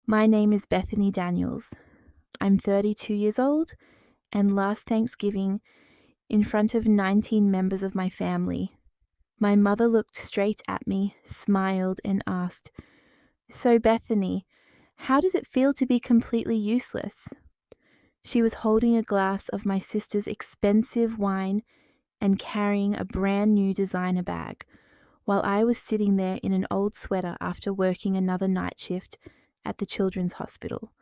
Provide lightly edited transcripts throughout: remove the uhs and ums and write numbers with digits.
My name is Bethany Daniels. I'm 32 years old, and last Thanksgiving, in front of 19 members of my family, my mother looked straight at me, smiled, and asked, "So, Bethany, how does it feel to be completely useless?" She was holding a glass of my sister's expensive wine and carrying a brand new designer bag, while I was sitting there in an old sweater after working another night shift at the children's hospital.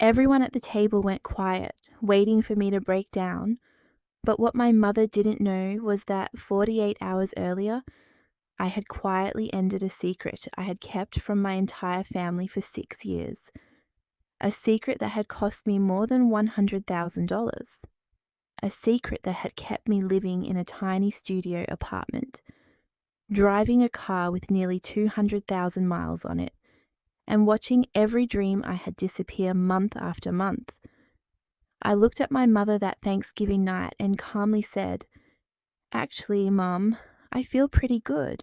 Everyone at the table went quiet, waiting for me to break down, but what my mother didn't know was that 48 hours earlier, I had quietly ended a secret I had kept from my entire family for 6 years. A secret that had cost me more than $100,000. A secret that had kept me living in a tiny studio apartment, driving a car with nearly 200,000 miles on it, and watching every dream I had disappear month after month. I looked at my mother that Thanksgiving night and calmly said, "Actually, Mom, I feel pretty good,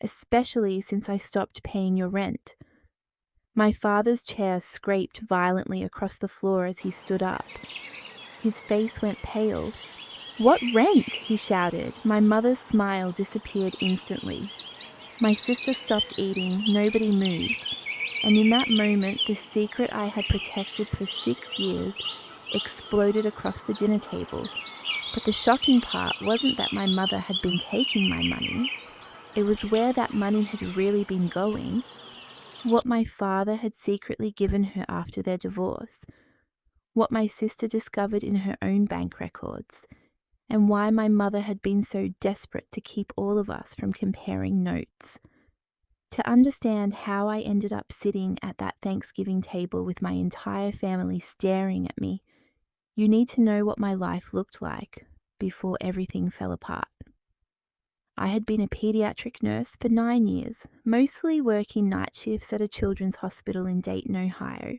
especially since I stopped paying your rent." My father's chair scraped violently across the floor as he stood up. His face went pale. "What rent?" he shouted. My mother's smile disappeared instantly. My sister stopped eating, nobody moved, and in that moment the secret I had protected for 6 years exploded across the dinner table. But the shocking part wasn't that my mother had been taking my money. It was where that money had really been going. What my father had secretly given her after their divorce. What my sister discovered in her own bank records. And why my mother had been so desperate to keep all of us from comparing notes. To understand how I ended up sitting at that Thanksgiving table with my entire family staring at me, you need to know what my life looked like before everything fell apart. I had been a pediatric nurse for 9 years, mostly working night shifts at a children's hospital in Dayton, Ohio.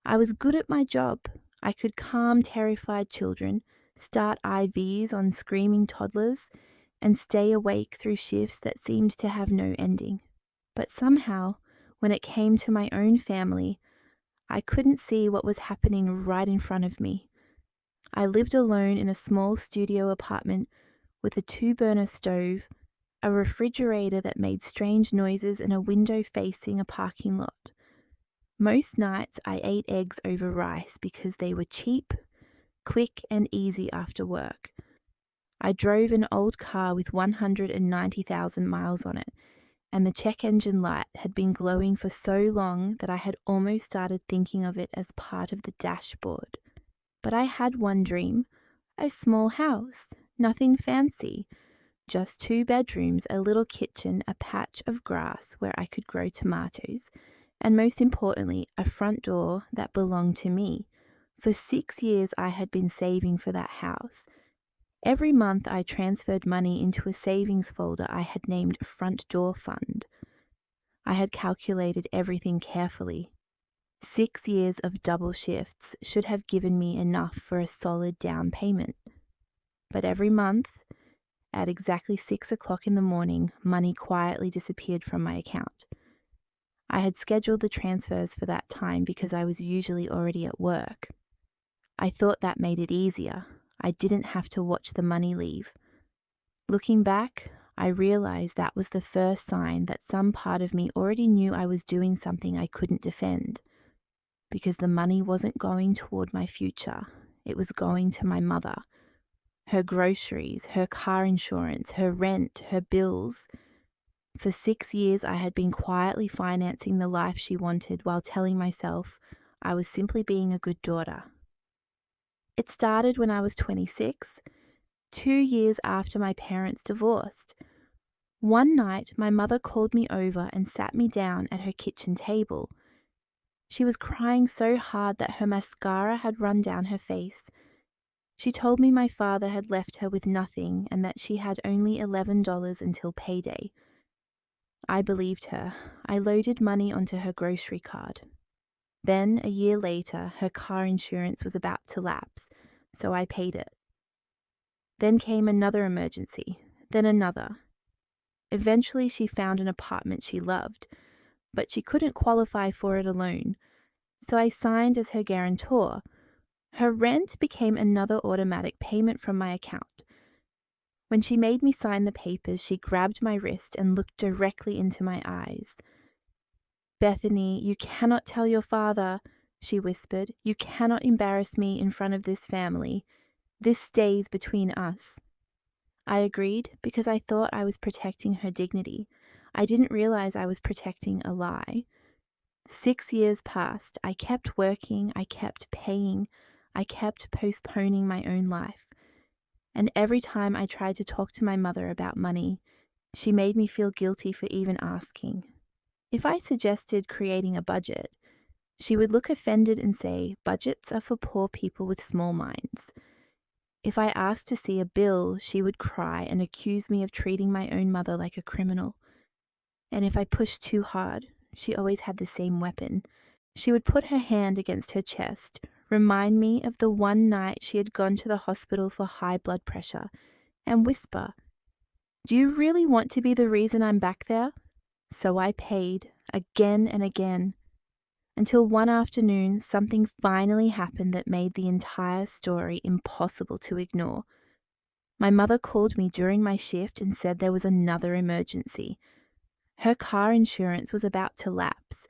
I was good at my job. I could calm terrified children, start IVs on screaming toddlers, and stay awake through shifts that seemed to have no ending. But somehow, when it came to my own family, I couldn't see what was happening right in front of me. I lived alone in a small studio apartment with a 2-burner stove, a refrigerator that made strange noises, and a window facing a parking lot. Most nights I ate eggs over rice because they were cheap, quick, and easy after work. I drove an old car with 190,000 miles on it, and the check engine light had been glowing for so long that I had almost started thinking of it as part of the dashboard. But I had one dream, a small house, nothing fancy, just 2 bedrooms, a little kitchen, a patch of grass where I could grow tomatoes, and most importantly, a front door that belonged to me. For 6 years I had been saving for that house. Every month I transferred money into a savings folder I had named Front Door Fund. I had calculated everything carefully. 6 years of double shifts should have given me enough for a solid down payment. But every month, at exactly 6 o'clock in the morning, money quietly disappeared from my account. I had scheduled the transfers for that time because I was usually already at work. I thought that made it easier. I didn't have to watch the money leave. Looking back, I realized that was the first sign that some part of me already knew I was doing something I couldn't defend. Because the money wasn't going toward my future, it was going to my mother. Her groceries, her car insurance, her rent, her bills. For 6 years I had been quietly financing the life she wanted while telling myself I was simply being a good daughter. It started when I was 26, 2 years after my parents divorced. One night, my mother called me over and sat me down at her kitchen table. She was crying so hard that her mascara had run down her face. She told me my father had left her with nothing and that she had only $11 until payday. I believed her. I loaded money onto her grocery card. Then, a year later, her car insurance was about to lapse, so I paid it. Then came another emergency, then another. Eventually, she found an apartment she loved, but she couldn't qualify for it alone. So I signed as her guarantor. Her rent became another automatic payment from my account. When she made me sign the papers, she grabbed my wrist and looked directly into my eyes. "Bethany, you cannot tell your father," she whispered. "You cannot embarrass me in front of this family. This stays between us." I agreed because I thought I was protecting her dignity. I didn't realize I was protecting a lie. 6 years passed. I kept working, I kept paying, I kept postponing my own life. And every time I tried to talk to my mother about money, she made me feel guilty for even asking. If I suggested creating a budget, she would look offended and say, "Budgets are for poor people with small minds." If I asked to see a bill, she would cry and accuse me of treating my own mother like a criminal. And if I pushed too hard, she always had the same weapon. She would put her hand against her chest, remind me of the one night she had gone to the hospital for high blood pressure, and whisper, "Do you really want to be the reason I'm back there?" So I paid, again and again, until one afternoon something finally happened that made the entire story impossible to ignore. My mother called me during my shift and said there was another emergency. Her car insurance was about to lapse.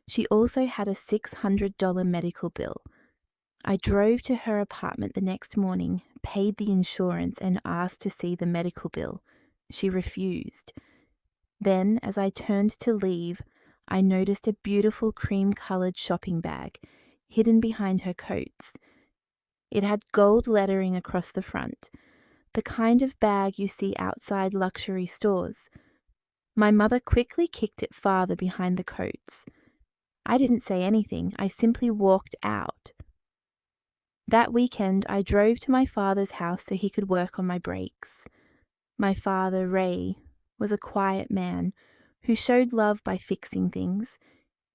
She also had a $600 medical bill. I drove to her apartment the next morning, paid the insurance, and asked to see the medical bill. She refused. Then, as I turned to leave, I noticed a beautiful cream-colored shopping bag hidden behind her coats. It had gold lettering across the front, the kind of bag you see outside luxury stores. My mother quickly kicked it farther behind the coats. I didn't say anything. I simply walked out. That weekend, I drove to my father's house so he could work on my brakes. My father, Ray, was a quiet man who showed love by fixing things.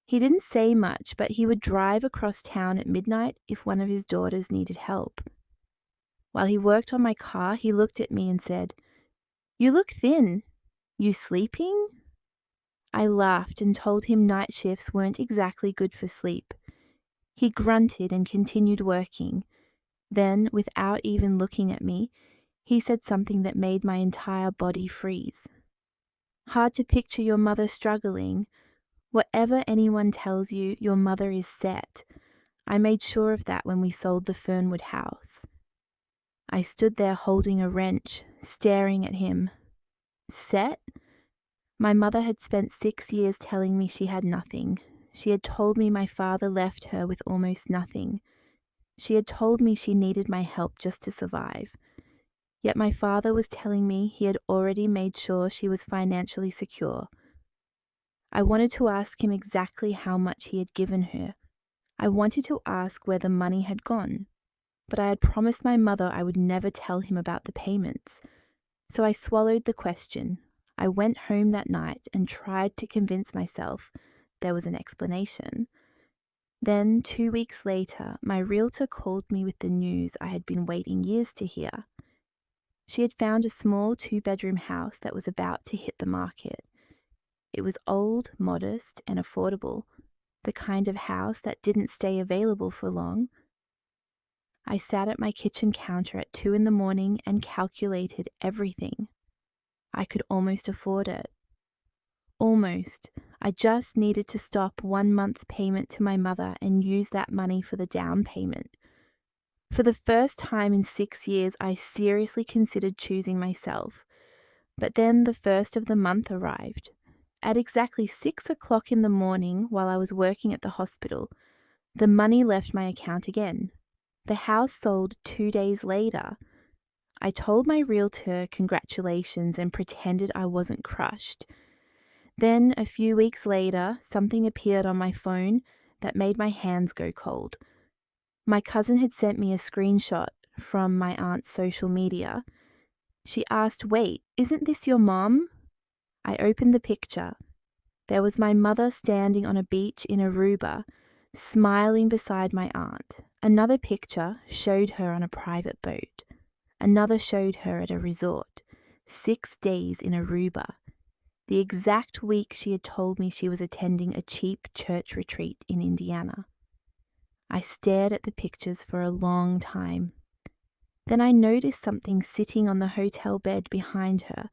He didn't say much, but he would drive across town at midnight if one of his daughters needed help. While he worked on my car, he looked at me and said, "You look thin. You sleeping?" I laughed and told him night shifts weren't exactly good for sleep. He grunted and continued working. Then, without even looking at me, he said something that made my entire body freeze. "Hard to picture your mother struggling. Whatever anyone tells you, your mother is set. I made sure of that when we sold the Fernwood house." I stood there holding a wrench, staring at him. Set? My mother had spent 6 years telling me she had nothing. She had told me my father left her with almost nothing. She had told me she needed my help just to survive. Yet my father was telling me he had already made sure she was financially secure. I wanted to ask him exactly how much he had given her. I wanted to ask where the money had gone. But I had promised my mother I would never tell him about the payments. So I swallowed the question. I went home that night and tried to convince myself there was an explanation. Then, 2 weeks later, my realtor called me with the news I had been waiting years to hear. She had found a small 2-bedroom house that was about to hit the market. It was old, modest, and affordable, the kind of house that didn't stay available for long. I sat at my kitchen counter at 2 in the morning and calculated everything. I could almost afford it. Almost. I just needed to stop 1 month's payment to my mother and use that money for the down payment. For the first time in 6 years, I seriously considered choosing myself. But then the first of the month arrived. At exactly 6 o'clock in the morning, while I was working at the hospital, the money left my account again. The house sold 2 days later. I told my realtor congratulations and pretended I wasn't crushed. Then, a few weeks later, something appeared on my phone that made my hands go cold. My cousin had sent me a screenshot from my aunt's social media. She asked, "Wait, isn't this your mom?" I opened the picture. There was my mother standing on a beach in Aruba, smiling beside my aunt. Another picture showed her on a private boat. Another showed her at a resort, 6 days in Aruba. the exact week she had told me she was attending a cheap church retreat in Indiana. I stared at the pictures for a long time. Then I noticed something sitting on the hotel bed behind her,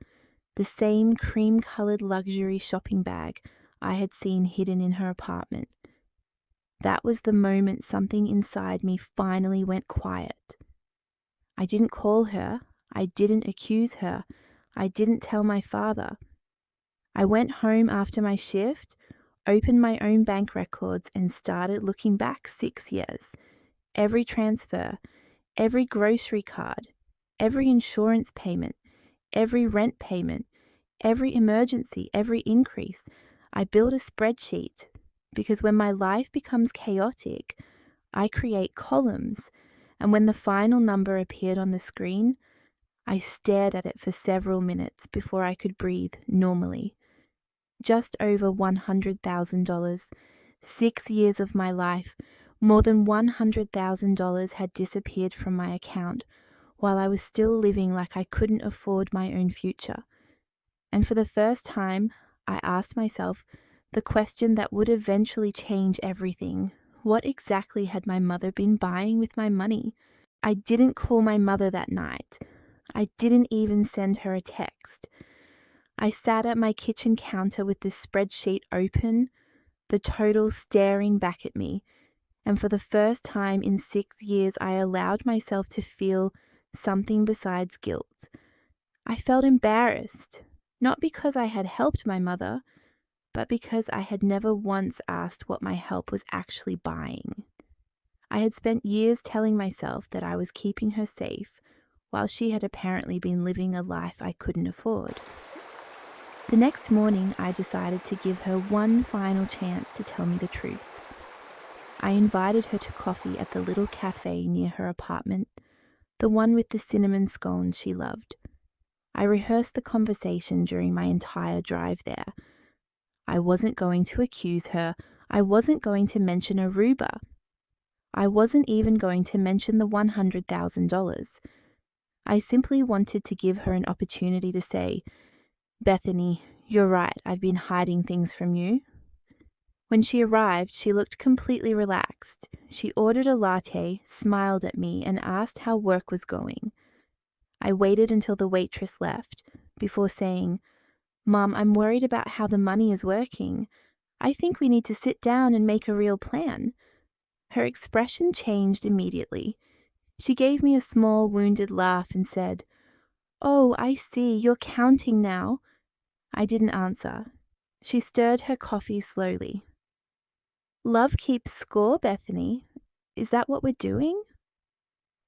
the same cream-colored luxury shopping bag I had seen hidden in her apartment. That was the moment something inside me finally went quiet. I didn't call her. I didn't accuse her. I didn't tell my father. I went home after my shift, opened my own bank records, and started looking back 6 years. Every transfer, every grocery card, every insurance payment, every rent payment, every emergency, every increase. I built a spreadsheet because when my life becomes chaotic, I create columns, and when the final number appeared on the screen, I stared at it for several minutes before I could breathe normally. Just over $100,000, 6 years of my life, more than $100,000 had disappeared from my account while I was still living like I couldn't afford my own future. And for the first time, I asked myself the question that would eventually change everything. What exactly had my mother been buying with my money? I didn't call my mother that night. I didn't even send her a text. I sat at my kitchen counter with the spreadsheet open, the totals staring back at me, and for the first time in 6 years I allowed myself to feel something besides guilt. I felt embarrassed, not because I had helped my mother, but because I had never once asked what my help was actually buying. I had spent years telling myself that I was keeping her safe, while she had apparently been living a life I couldn't afford. The next morning, I decided to give her one final chance to tell me the truth. I invited her to coffee at the little cafe near her apartment, the one with the cinnamon scones she loved. I rehearsed the conversation during my entire drive there. I wasn't going to accuse her. I wasn't going to mention Aruba. I wasn't even going to mention the $100,000. I simply wanted to give her an opportunity to say, "Bethany, you're right, I've been hiding things from you." When she arrived, she looked completely relaxed. She ordered a latte, smiled at me, and asked how work was going. I waited until the waitress left before saying, "Mom, I'm worried about how the money is working. I think we need to sit down and make a real plan." Her expression changed immediately. She gave me a small, wounded laugh and said, "Oh, I see, you're counting now." I didn't answer. She stirred her coffee slowly. "Love keeps score, Bethany. Is that what we're doing?"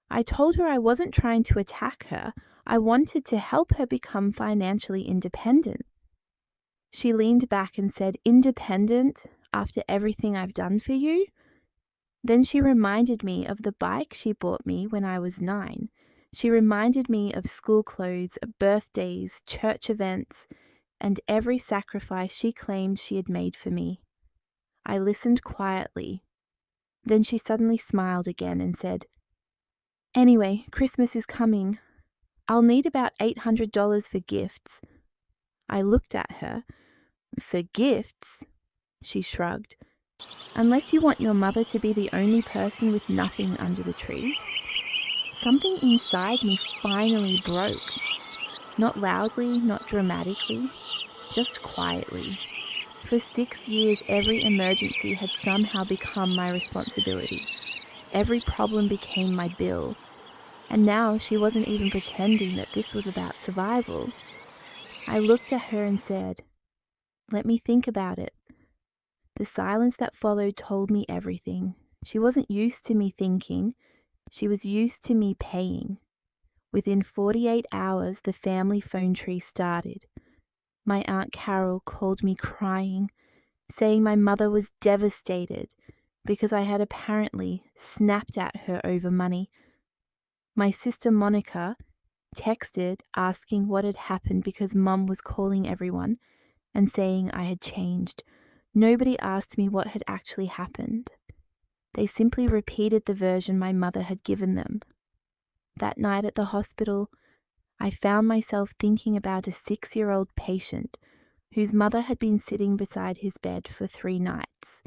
I told her I wasn't trying to attack her. I wanted to help her become financially independent. She leaned back and said, "Independent after everything I've done for you?" Then she reminded me of the bike she bought me when I was 9. She reminded me of school clothes, birthdays, church events, and every sacrifice she claimed she had made for me. I listened quietly. Then she suddenly smiled again and said, "Anyway, Christmas is coming. I'll need about $800 for gifts." I looked at her. "For gifts?" She shrugged. "Unless you want your mother to be the only person with nothing under the tree." Something inside me finally broke. Not loudly, not dramatically, just quietly. For 6 years, every emergency had somehow become my responsibility. Every problem became my bill. And now she wasn't even pretending that this was about survival. I looked at her and said, "Let me think about it." The silence that followed told me everything. She wasn't used to me thinking. She was used to me paying. Within 48 hours, the family phone tree started. My Aunt Carol called me crying, saying my mother was devastated because I had apparently snapped at her over money. My sister Monica texted asking what had happened because Mum was calling everyone and saying I had changed. Nobody asked me what had actually happened. They simply repeated the version my mother had given them. That night at the hospital, I found myself thinking about a 6-year-old patient whose mother had been sitting beside his bed for 3 nights.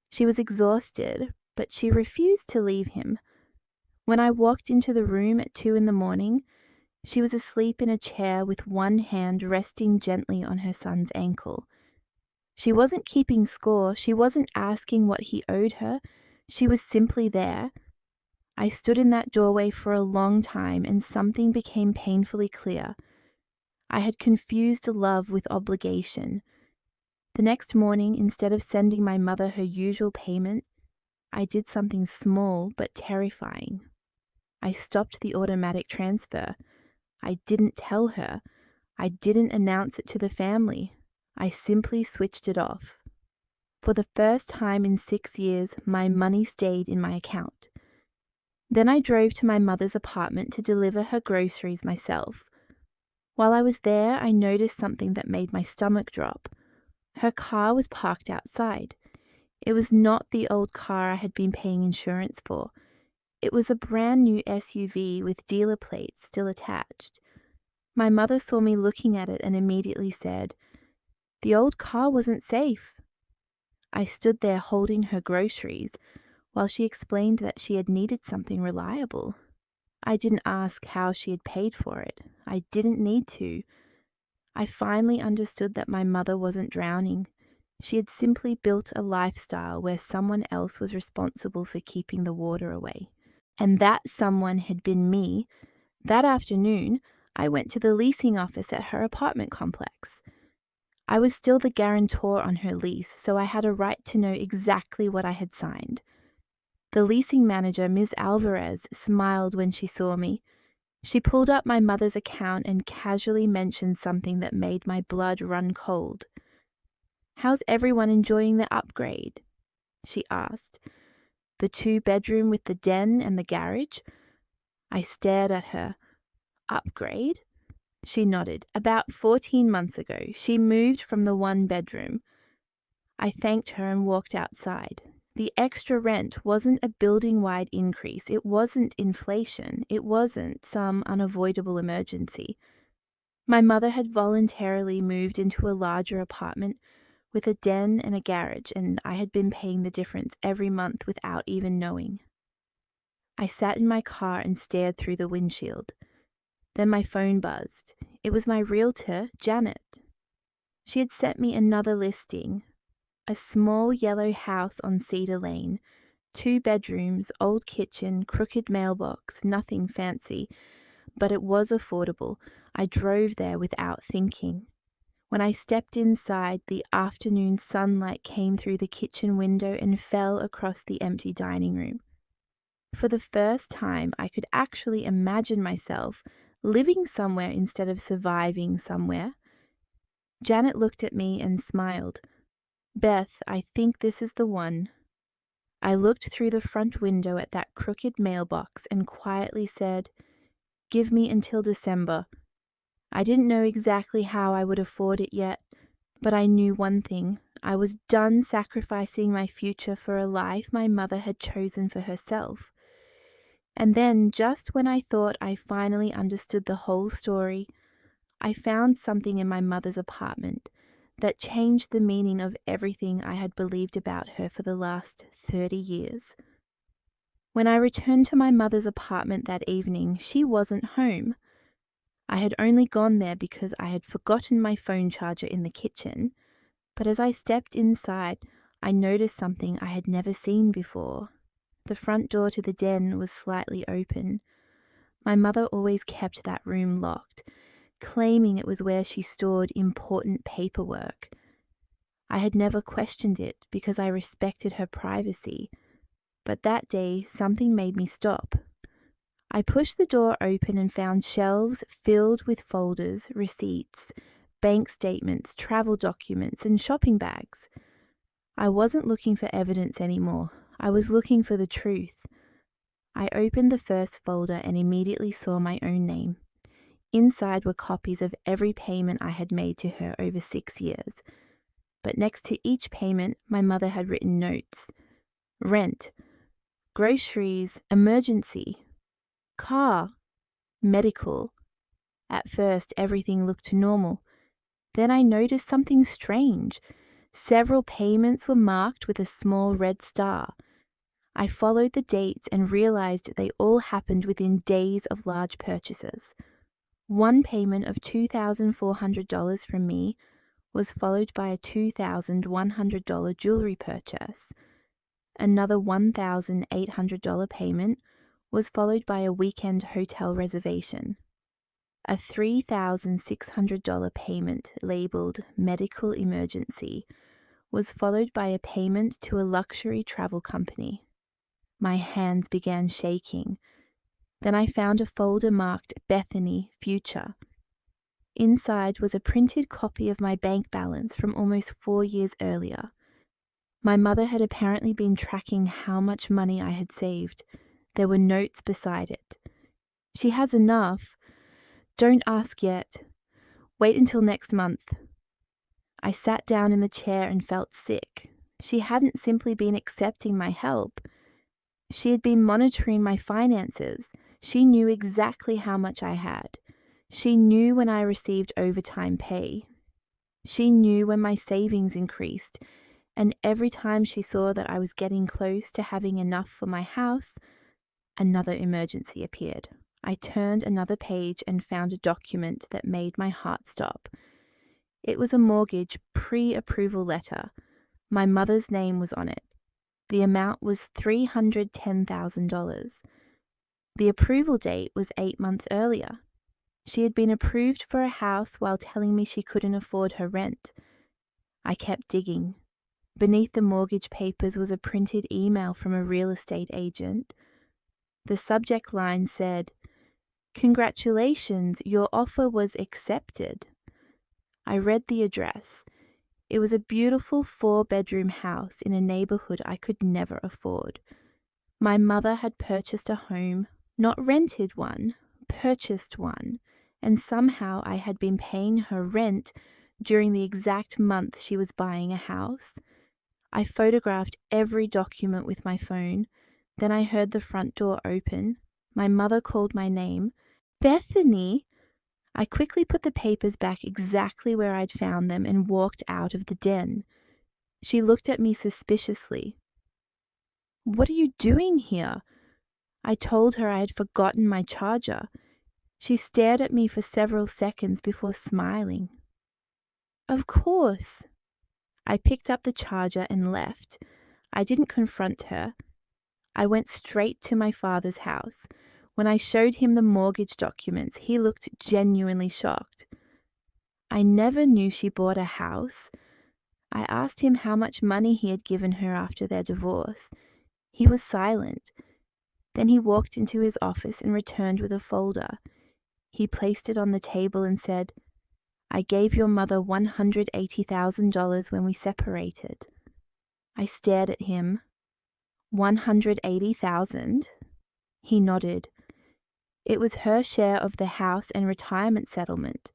She was exhausted, but she refused to leave him. When I walked into the room at 2 in the morning, she was asleep in a chair with one hand resting gently on her son's ankle. She wasn't keeping score, she wasn't asking what he owed her, she was simply there. I stood in that doorway for a long time and something became painfully clear. I had confused love with obligation. The next morning, instead of sending my mother her usual payment, I did something small but terrifying. I stopped the automatic transfer. I didn't tell her. I didn't announce it to the family. I simply switched it off. For the first time in 6 years, my money stayed in my account. Then I drove to my mother's apartment to deliver her groceries myself. While I was there, I noticed something that made my stomach drop. Her car was parked outside. It was not the old car I had been paying insurance for. It was a brand new SUV with dealer plates still attached. My mother saw me looking at it and immediately said, "The old car wasn't safe." I stood there holding her groceries while she explained that she had needed something reliable. I didn't ask how she had paid for it. I didn't need to. I finally understood that my mother wasn't drowning. She had simply built a lifestyle where someone else was responsible for keeping the water away. And that someone had been me. That afternoon, I went to the leasing office at her apartment complex. I was still the guarantor on her lease, so I had a right to know exactly what I had signed. The leasing manager, Ms. Alvarez, smiled when she saw me. She pulled up my mother's account and casually mentioned something that made my blood run cold. "How's everyone enjoying the upgrade?" she asked. "The 2-bedroom with the den and the garage?" I stared at her. "Upgrade?" She nodded. "About 14 months ago, she moved from the 1-bedroom. I thanked her and walked outside. The extra rent wasn't a building-wide increase. It wasn't inflation. It wasn't some unavoidable emergency. My mother had voluntarily moved into a larger apartment with a den and a garage, and I had been paying the difference every month without even knowing. I sat in my car and stared through the windshield. Then my phone buzzed. It was my realtor, Janet. She had sent me another listing. A small yellow house on Cedar Lane, 2 bedrooms, old kitchen, crooked mailbox, nothing fancy, but it was affordable. I drove there without thinking. When I stepped inside, the afternoon sunlight came through the kitchen window and fell across the empty dining room. For the first time, I could actually imagine myself living somewhere instead of surviving somewhere. Janet looked at me and smiled. "Beth, I think this is the one." I looked through the front window at that crooked mailbox and quietly said, "Give me until December." I didn't know exactly how I would afford it yet, but I knew one thing. I was done sacrificing my future for a life my mother had chosen for herself. And then, just when I thought I finally understood the whole story, I found something in my mother's apartment that changed the meaning of everything I had believed about her for the last 30 years. When I returned to my mother's apartment that evening, she wasn't home. I had only gone there because I had forgotten my phone charger in the kitchen, but as I stepped inside, I noticed something I had never seen before. The front door to the den was slightly open. My mother always kept that room locked, claiming it was where she stored important paperwork. I had never questioned it because I respected her privacy, but that day something made me stop. I pushed the door open and found shelves filled with folders, receipts, bank statements, travel documents, and shopping bags. I wasn't looking for evidence anymore. I was looking for the truth. I opened the first folder and immediately saw my own name. Inside were copies of every payment I had made to her over 6 years. But next to each payment, my mother had written notes. Rent, groceries, emergency, car, medical. At first, everything looked normal. Then I noticed something strange. Several payments were marked with a small red star. I followed the dates and realized they all happened within days of large purchases. One payment of $2,400 from me was followed by a $2,100 jewelry purchase. Another $1,800 payment was followed by a weekend hotel reservation. A $3,600 payment labeled medical emergency was followed by a payment to a luxury travel company. My hands began shaking. Then I found a folder marked Bethany Future. Inside was a printed copy of my bank balance from almost 4 years earlier. My mother had apparently been tracking how much money I had saved. There were notes beside it. She has enough. Don't ask yet. Wait until next month. I sat down in the chair and felt sick. She hadn't simply been accepting my help. She had been monitoring my finances. She knew exactly how much I had. She knew when I received overtime pay. She knew when my savings increased, and every time she saw that I was getting close to having enough for my house, another emergency appeared. I turned another page and found a document that made my heart stop. It was a mortgage pre-approval letter. My mother's name was on it. The amount was $310,000. The approval date was 8 months earlier. She had been approved for a house while telling me she couldn't afford her rent. I kept digging. Beneath the mortgage papers was a printed email from a real estate agent. The subject line said, "Congratulations, your offer was accepted." I read the address. It was a beautiful 4-bedroom house in a neighborhood I could never afford. My mother had purchased a home, not rented one, purchased one, and somehow I had been paying her rent during the exact month she was buying a house. I photographed every document with my phone. Then I heard the front door open. My mother called my name. "Bethany!" I quickly put the papers back exactly where I'd found them and walked out of the den. She looked at me suspiciously. "What are you doing here?" I told her I had forgotten my charger. She stared at me for several seconds before smiling. "Of course." I picked up the charger and left. I didn't confront her. I went straight to my father's house. When I showed him the mortgage documents, he looked genuinely shocked. I never knew she bought a house. I asked him how much money he had given her after their divorce. He was silent. Then he walked into his office and returned with a folder. He placed it on the table and said, "I gave your mother $180,000 when we separated." I stared at him. $180,000? He nodded. It was her share of the house and retirement settlement.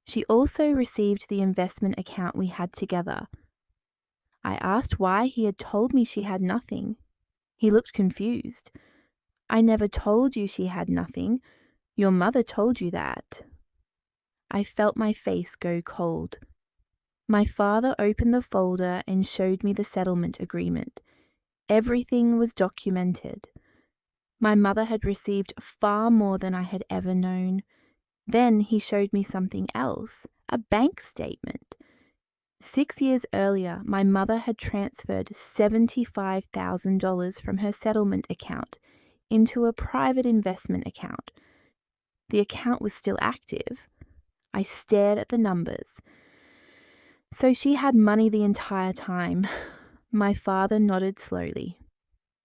She also received the investment account we had together. I asked why he had told me she had nothing. He looked confused. "I never told you she had nothing. Your mother told you that." I felt my face go cold. My father opened the folder and showed me the settlement agreement. Everything was documented. My mother had received far more than I had ever known. Then he showed me something else, a bank statement. 6 years earlier, my mother had transferred $75,000 from her settlement account into a private investment account. The account was still active. I stared at the numbers. So she had money the entire time. My father nodded slowly.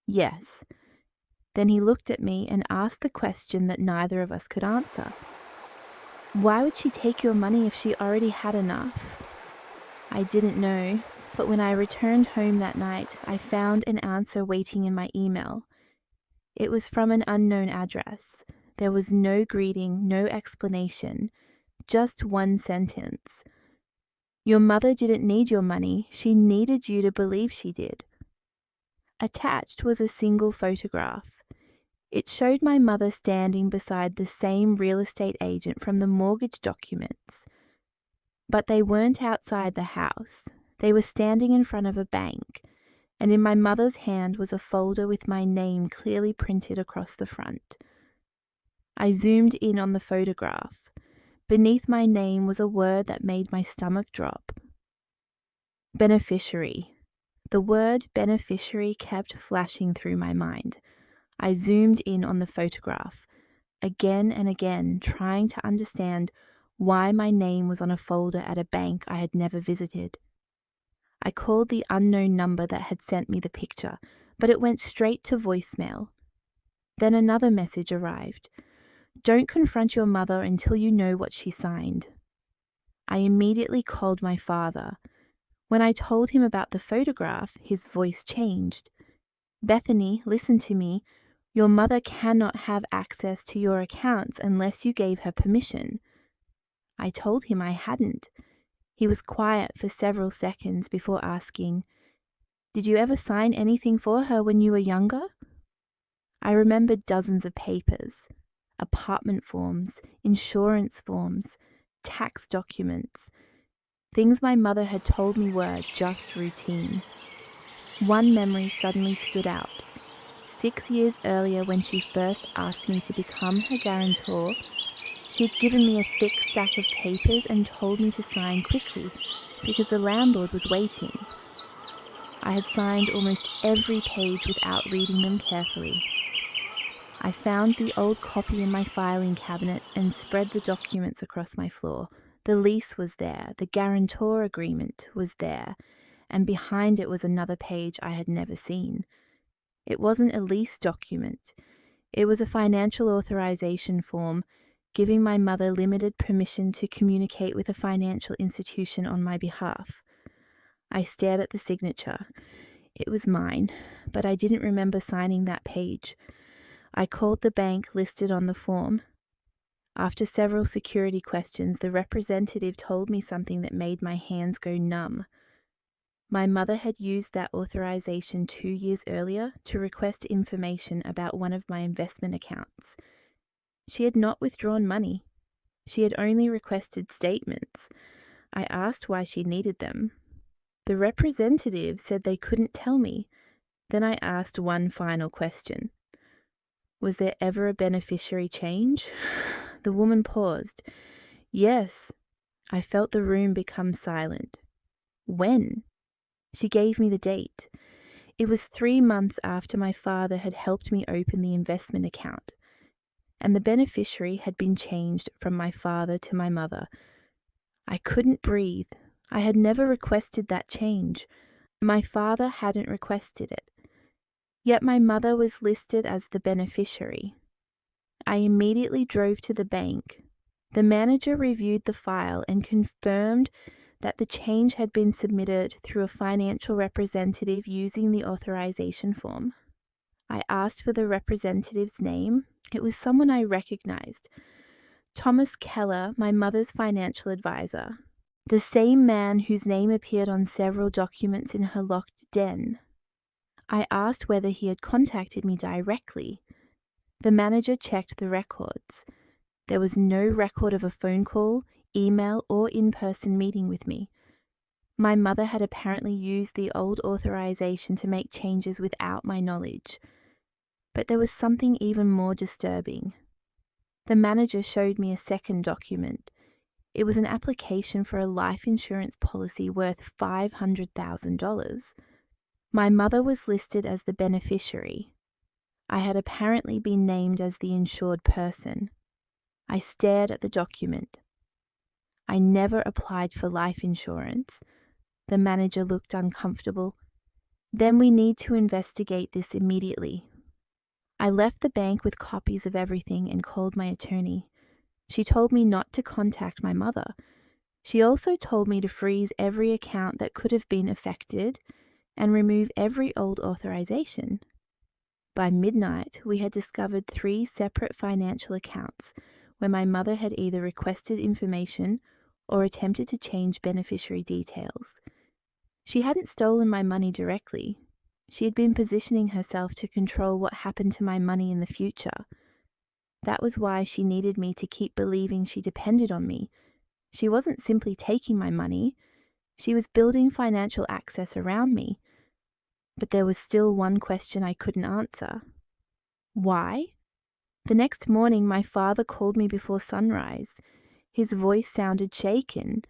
Yes. Then he looked at me and asked the question that neither of us could answer. Why would she take your money if she already had enough? I didn't know, but when I returned home that night, I found an answer waiting in my email. It was from an unknown address. There was no greeting, no explanation, just one sentence. Your mother didn't need your money, she needed you to believe she did. Attached was a single photograph. It showed my mother standing beside the same real estate agent from the mortgage documents. But they weren't outside the house. They were standing in front of a bank, and in my mother's hand was a folder with my name clearly printed across the front. I zoomed in on the photograph. Beneath my name was a word that made my stomach drop. Beneficiary. The word beneficiary kept flashing through my mind. I zoomed in on the photograph, again and again, trying to understand why my name was on a folder at a bank I had never visited. I called the unknown number that had sent me the picture, but it went straight to voicemail. Then another message arrived. Don't confront your mother until you know what she signed. I immediately called my father. When I told him about the photograph, his voice changed. Bethany, listen to me. Your mother cannot have access to your accounts unless you gave her permission. I told him I hadn't. He was quiet for several seconds before asking, Did you ever sign anything for her when you were younger? I remembered dozens of papers, apartment forms, insurance forms, tax documents, things my mother had told me were just routine. One memory suddenly stood out. 6 years earlier, when she first asked me to become her guarantor, she'd given me a thick stack of papers and told me to sign quickly because the landlord was waiting. I had signed almost every page without reading them carefully. I found the old copy in my filing cabinet and spread the documents across my floor. The lease was there, the guarantor agreement was there, and behind it was another page I had never seen. It wasn't a lease document. It was a financial authorization form giving my mother limited permission to communicate with a financial institution on my behalf. I stared at the signature. It was mine, but I didn't remember signing that page. I called the bank listed on the form. After several security questions, the representative told me something that made my hands go numb. My mother had used that authorization 2 years earlier to request information about one of my investment accounts. She had not withdrawn money. She had only requested statements. I asked why she needed them. The representative said they couldn't tell me. Then I asked one final question. Was there ever a beneficiary change? The woman paused. Yes. I felt the room become silent. When? She gave me the date. It was 3 months after my father had helped me open the investment account, and the beneficiary had been changed from my father to my mother. I couldn't breathe. I had never requested that change. My father hadn't requested it. Yet my mother was listed as the beneficiary. I immediately drove to the bank. The manager reviewed the file and confirmed that the change had been submitted through a financial representative using the authorization form. I asked for the representative's name. It was someone I recognized. Thomas Keller, my mother's financial advisor. The same man whose name appeared on several documents in her locked den. I asked whether he had contacted me directly. The manager checked the records. There was no record of a phone call, email, or in-person meeting with me. My mother had apparently used the old authorization to make changes without my knowledge. But there was something even more disturbing. The manager showed me a second document. It was an application for a life insurance policy worth $500,000. My mother was listed as the beneficiary. I had apparently been named as the insured person. I stared at the document. I never applied for life insurance. The manager looked uncomfortable. Then we need to investigate this immediately. I left the bank with copies of everything and called my attorney. She told me not to contact my mother. She also told me to freeze every account that could have been affected and remove every old authorization. By midnight, we had discovered 3 separate financial accounts where my mother had either requested information or attempted to change beneficiary details. She hadn't stolen my money directly. She had been positioning herself to control what happened to my money in the future. That was why she needed me to keep believing she depended on me, She wasn't simply taking my money, she was building financial access around me. But there was still one question I couldn't answer. Why? The next morning, my father called me before sunrise. His voice sounded shaken.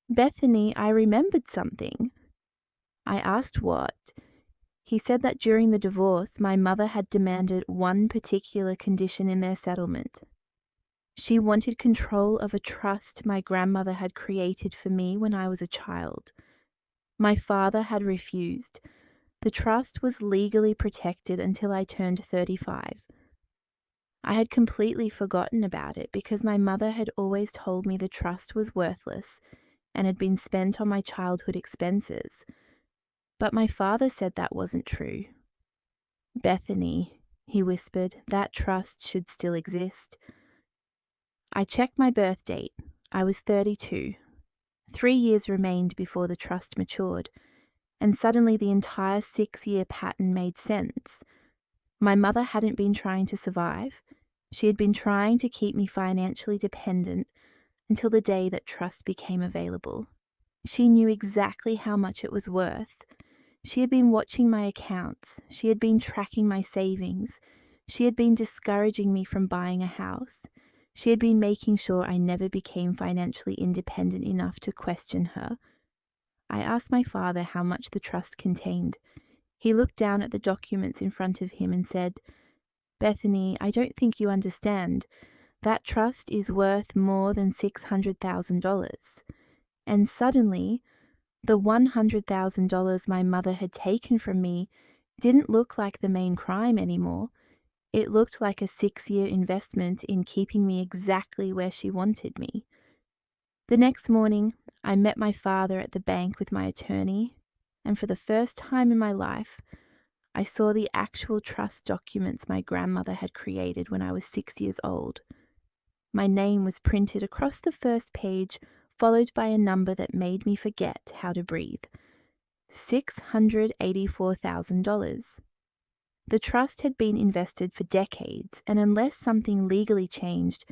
"Bethany, I remembered something." I asked what. He said that during the divorce, my mother had demanded one particular condition in their settlement. She wanted control of a trust my grandmother had created for me when I was a child. My father had refused. The trust was legally protected until I turned 35. I had completely forgotten about it because my mother had always told me the trust was worthless and had been spent on my childhood expenses. But my father said that wasn't true. "Bethany," he whispered, "that trust should still exist." I checked my birth date. I was 32. 3 years remained before the trust matured, and suddenly the entire 6-year pattern made sense. My mother hadn't been trying to survive. She had been trying to keep me financially dependent until the day that trust became available. She knew exactly how much it was worth. She had been watching my accounts. She had been tracking my savings. She had been discouraging me from buying a house. She had been making sure I never became financially independent enough to question her. I asked my father how much the trust contained. He looked down at the documents in front of him and said, "Bethany, I don't think you understand. That trust is worth more than $600,000. And suddenly, the $100,000 my mother had taken from me didn't look like the main crime anymore. It looked like a 6-year investment in keeping me exactly where she wanted me. The next morning, I met my father at the bank with my attorney, and for the first time in my life, I saw the actual trust documents my grandmother had created when I was 6 years old. My name was printed across the first page, followed by a number that made me forget how to breathe. $684,000. The trust had been invested for decades, and unless something legally changed,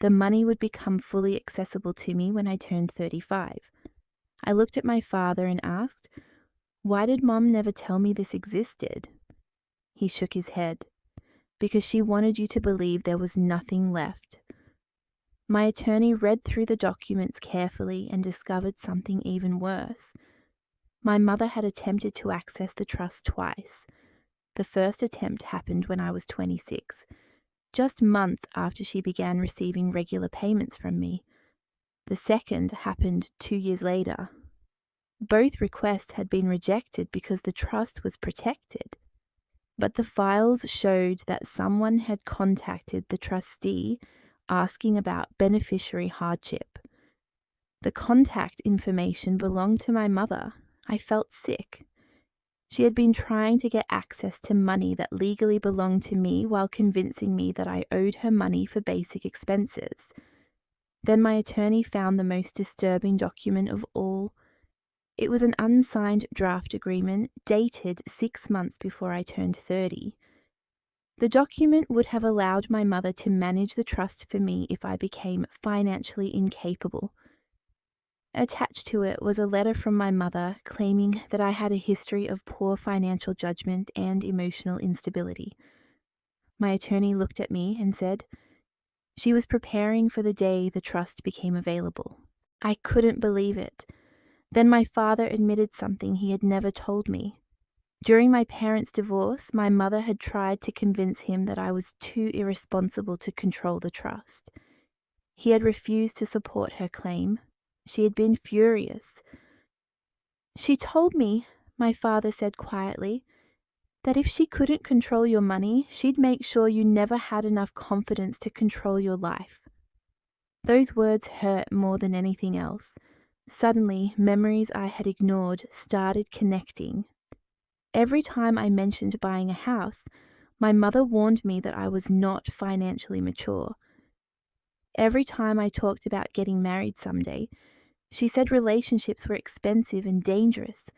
the money would become fully accessible to me when I turned 35. I looked at my father and asked, "Why did Mom never tell me this existed?" He shook his head. "Because she wanted you to believe there was nothing left." My attorney read through the documents carefully and discovered something even worse. My mother had attempted to access the trust twice. The first attempt happened when I was 26, just months after she began receiving regular payments from me. The second happened 2 years later. Both requests had been rejected because the trust was protected. But the files showed that someone had contacted the trustee asking about beneficiary hardship. The contact information belonged to my mother. I felt sick. She had been trying to get access to money that legally belonged to me while convincing me that I owed her money for basic expenses. Then my attorney found the most disturbing document of all. It was an unsigned draft agreement dated 6 months before I turned 30. The document would have allowed my mother to manage the trust for me if I became financially incapable. Attached to it was a letter from my mother claiming that I had a history of poor financial judgment and emotional instability. My attorney looked at me and said, she was preparing for the day the trust became available. I couldn't believe it. Then my father admitted something he had never told me. During my parents' divorce, my mother had tried to convince him that I was too irresponsible to control the trust. He had refused to support her claim. She had been furious. "She told me," my father said quietly, "that if she couldn't control your money, she'd make sure you never had enough confidence to control your life." Those words hurt more than anything else. Suddenly, memories I had ignored started connecting. Every time I mentioned buying a house, my mother warned me that I was not financially mature. Every time I talked about getting married someday, she said relationships were expensive and dangerous.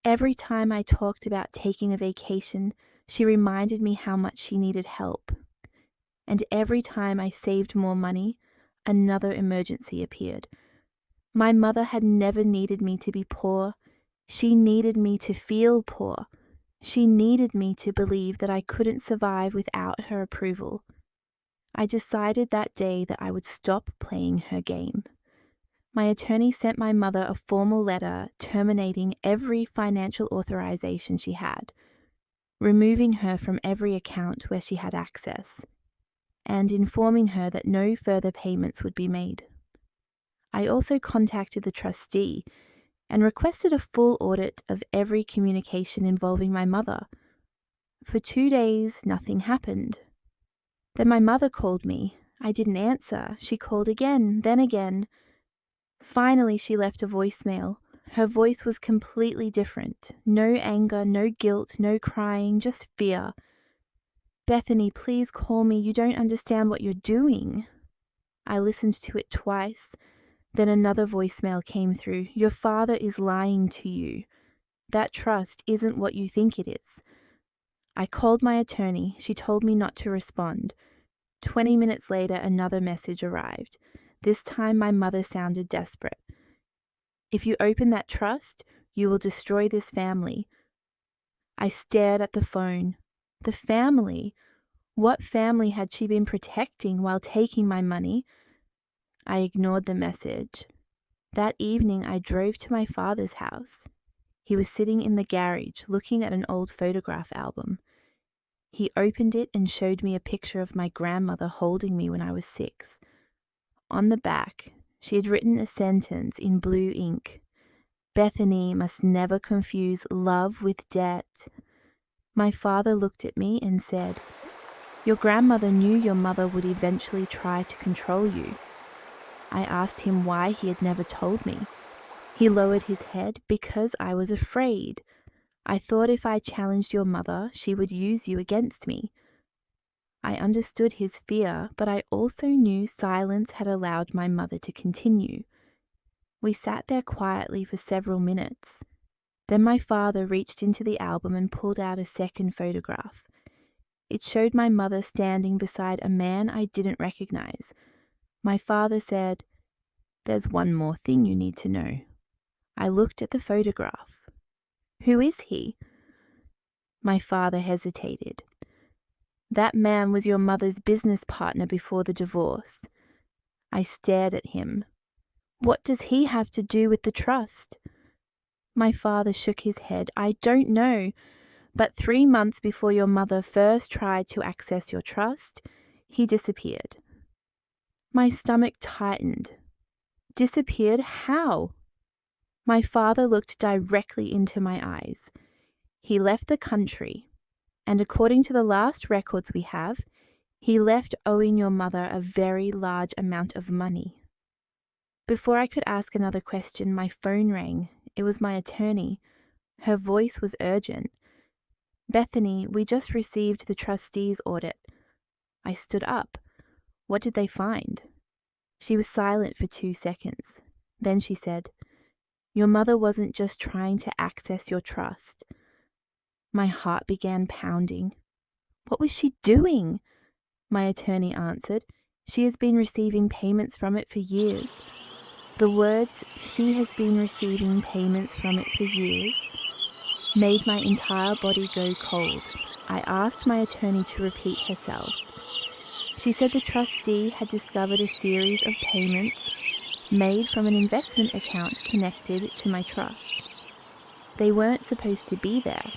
Every time I talked about taking a vacation, she reminded me how much she needed help. And every time I saved more money, another emergency appeared. My mother had never needed me to be poor. She needed me to feel poor. She needed me to believe that I couldn't survive without her approval. I decided that day that I would stop playing her game. My attorney sent my mother a formal letter terminating every financial authorization she had, removing her from every account where she had access, and informing her that no further payments would be made. I also contacted the trustee and requested a full audit of every communication involving my mother. For 2 days, nothing happened. Then my mother called me. I didn't answer. She called again, then again. Finally, she left a voicemail. Her voice was completely different. No anger, no guilt, no crying, just fear. "Bethany, please call me. You don't understand what you're doing." I listened to it twice. Then another voicemail came through. "Your father is lying to you. That trust isn't what you think it is." I called my attorney. She told me not to respond. 20 minutes later, another message arrived. This time my mother sounded desperate. "If you open that trust, you will destroy this family." I stared at the phone. The family? What family had she been protecting while taking my money? I ignored the message. That evening, I drove to my father's house. He was sitting in the garage looking at an old photograph album. He opened it and showed me a picture of my grandmother holding me when I was 6. On the back, she had written a sentence in blue ink. "Bethany must never confuse love with debt." My father looked at me and said, "Your grandmother knew your mother would eventually try to control you." I asked him why he had never told me. He lowered his head. "Because I was afraid. I thought if I challenged your mother, she would use you against me." I understood his fear, but I also knew silence had allowed my mother to continue. We sat there quietly for several minutes. Then my father reached into the album and pulled out a second photograph. It showed my mother standing beside a man I didn't recognize. My father said, "There's one more thing you need to know." I looked at the photograph. "Who is he?" My father hesitated. "That man was your mother's business partner before the divorce." I stared at him. "What does he have to do with the trust?" My father shook his head. "I don't know, but 3 months before your mother first tried to access your trust, he disappeared." My stomach tightened. Disappeared? How? My father looked directly into my eyes. He left the country, and according to the last records we have, he left owing your mother a very large amount of money. Before I could ask another question, my phone rang. It was my attorney. Her voice was urgent. "Bethany, we just received the trustee's audit." I stood up. "What did they find?" She was silent for 2 seconds. Then she said, "Your mother wasn't just trying to access your trust." My heart began pounding. What was she doing? My attorney answered, "She has been receiving payments from it for years." The words, "she has been receiving payments from it for years," made my entire body go cold. I asked my attorney to repeat herself. She said the trustee had discovered a series of payments made from an investment account connected to my trust. They weren't supposed to be there.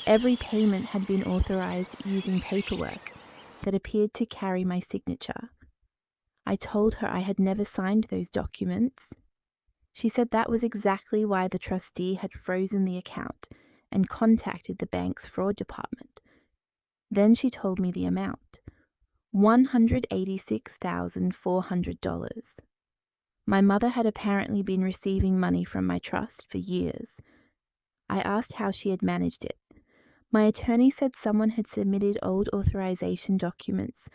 Every payment had been authorized using paperwork that appeared to carry my signature. I told her I had never signed those documents. She said that was exactly why the trustee had frozen the account and contacted the bank's fraud department. Then she told me the amount, $186,400. My mother had apparently been receiving money from my trust for years. I asked how she had managed it. My attorney said someone had submitted old authorization documents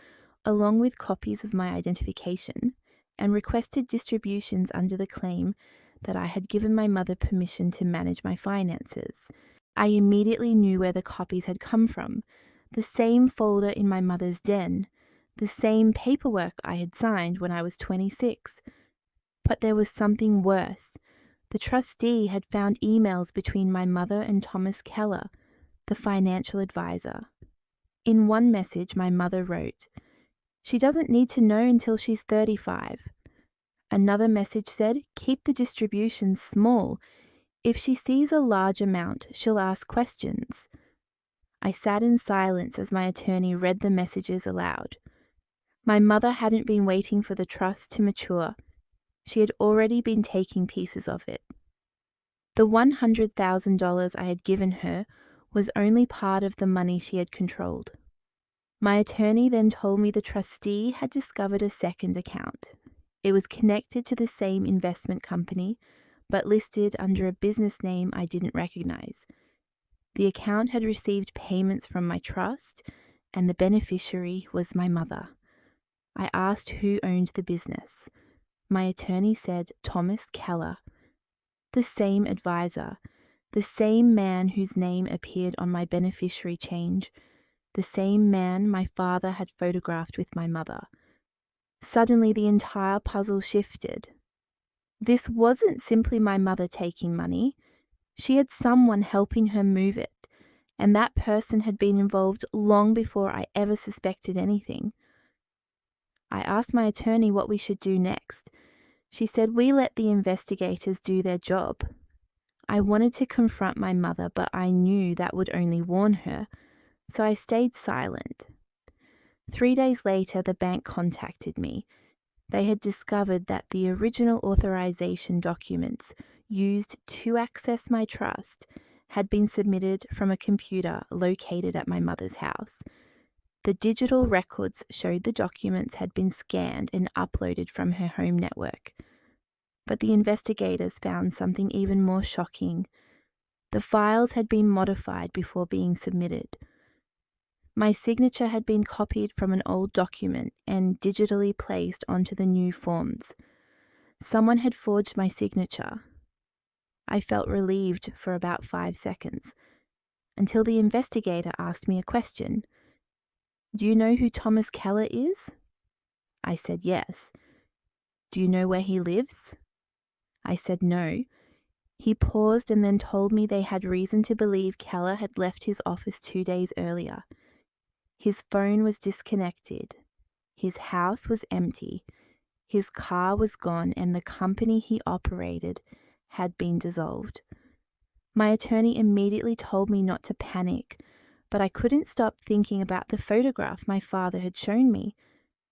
along with copies of my identification and requested distributions under the claim that I had given my mother permission to manage my finances. I immediately knew where the copies had come from, the same folder in my mother's den, the same paperwork I had signed when I was 26. But there was something worse. The trustee had found emails between my mother and Thomas Keller, the financial advisor. In one message, my mother wrote, "She doesn't need to know until she's 35. Another message said, "Keep the distributions small. If she sees a large amount, she'll ask questions." I sat in silence as my attorney read the messages aloud. My mother hadn't been waiting for the trust to mature. She had already been taking pieces of it. The $100,000 I had given her was only part of the money she had controlled. My attorney then told me the trustee had discovered a second account. It was connected to the same investment company, but listed under a business name I didn't recognize. The account had received payments from my trust, and the beneficiary was my mother. I asked who owned the business. My attorney said Thomas Keller, the same advisor, the same man whose name appeared on my beneficiary change, the same man my father had photographed with my mother. Suddenly, the entire puzzle shifted. This wasn't simply my mother taking money. She had someone helping her move it, and that person had been involved long before I ever suspected anything. I asked my attorney what we should do next. She said we let the investigators do their job. I wanted to confront my mother, but I knew that would only warn her, so I stayed silent. 3 days later, the bank contacted me. They had discovered that the original authorization documents used to access my trust had been submitted from a computer located at my mother's house. The digital records showed the documents had been scanned and uploaded from her home network. But the investigators found something even more shocking. The files had been modified before being submitted. My signature had been copied from an old document and digitally placed onto the new forms. Someone had forged my signature. I felt relieved for about 5 seconds, until the investigator asked me a question. "Do you know who Thomas Keller is?" I said yes. "Do you know where he lives?" I said no. He paused and then told me they had reason to believe Keller had left his office 2 days earlier. His phone was disconnected. His house was empty. His car was gone, and the company he operated had been dissolved. My attorney immediately told me not to panic, but I couldn't stop thinking about the photograph my father had shown me.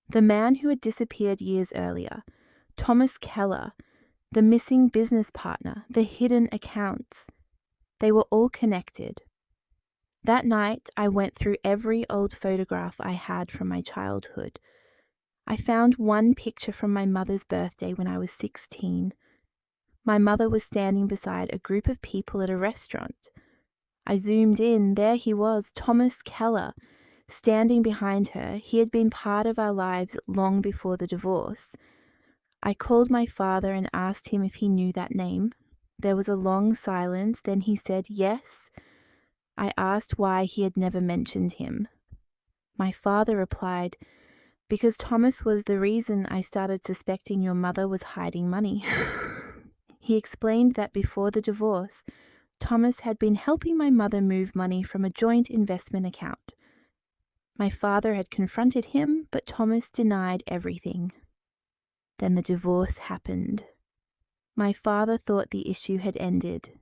The man who had disappeared years earlier, Thomas Keller, the missing business partner, the hidden accounts. They were all connected. That night, I went through every old photograph I had from my childhood. I found one picture from my mother's birthday when I was 16. My mother was standing beside a group of people at a restaurant. I zoomed in. There he was, Thomas Keller, standing behind her. He had been part of our lives long before the divorce. I called my father and asked him if he knew that name. There was a long silence. Then he said yes. I asked why he had never mentioned him. My father replied, "Because Thomas was the reason I started suspecting your mother was hiding money." He explained that before the divorce, Thomas had been helping my mother move money from a joint investment account. My father had confronted him, but Thomas denied everything. Then the divorce happened. My father thought the issue had ended.